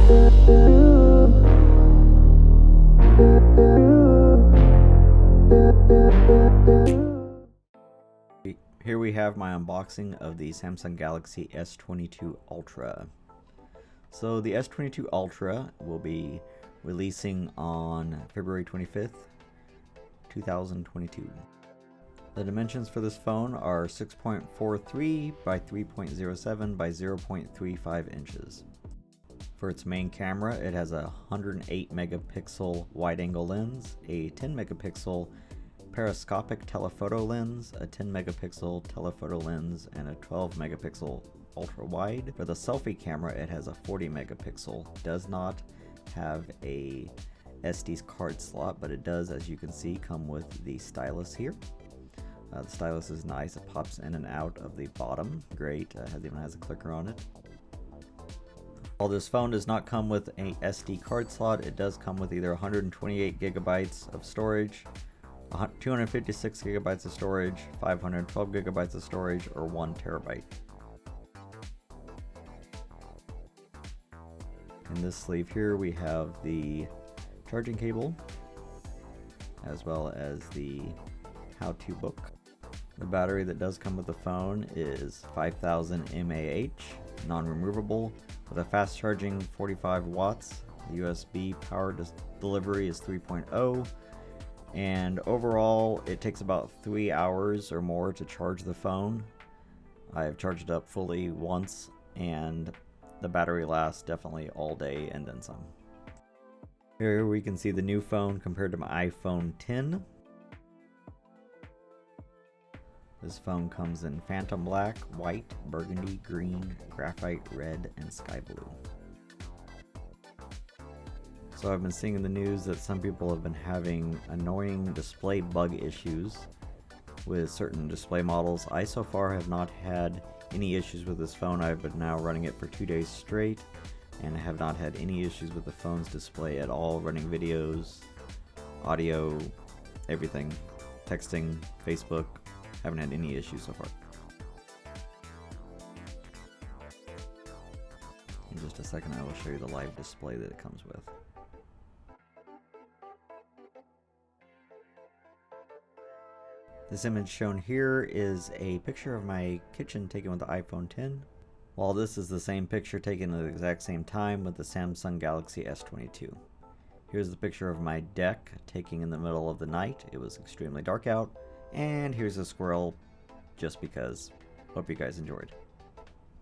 Here we have my unboxing of the Samsung Galaxy S22 Ultra. So the S22 Ultra will be releasing on February 25th, 2022. The dimensions for this phone are 6.43 by 3.07 by 0.35 inches. For its main camera, it has a 108 megapixel wide-angle lens, a 10 megapixel periscopic telephoto lens, a 10 megapixel telephoto lens, and a 12 megapixel ultra wide. For the selfie camera, it has a 40 megapixel. Does not have a SD card slot, but it does, as you can see, come with the stylus here. The stylus is nice. It pops in and out of the bottom. Great. Even has a clicker on it. While this phone does not come with a SD card slot, it does come with either 128 gigabytes of storage, 256 gigabytes of storage, 512 gigabytes of storage, or 1 terabyte. In this sleeve here we have the charging cable as well as the how-to book. The battery that does come with the phone is 5000 mAh, non-removable, with a fast charging 45 watts. The USB power delivery is 3.0, and overall it takes about 3 hours or more to charge the phone. I have charged it up fully once, and the battery lasts definitely all day and then some. Here we can see the new phone compared to my iPhone 10. This phone comes in phantom black, white, burgundy, green, graphite red, and sky blue. So I've been seeing in the news that some people have been having annoying display bug issues with certain display models. I so far have not had any issues with this phone. I've been now running it for 2 days straight and have not had any issues with the phone's display at all, running videos, audio, everything, texting, Facebook. Haven't had any issues so far. In just a second I will show you the live display that it comes with. This image shown here is a picture of my kitchen taken with the iPhone 10, while this is the same picture taken at the exact same time with the Samsung Galaxy S22. Here's the picture of my deck taken in the middle of the night. It was extremely dark out. And here's a squirrel, just because. Hope you guys enjoyed.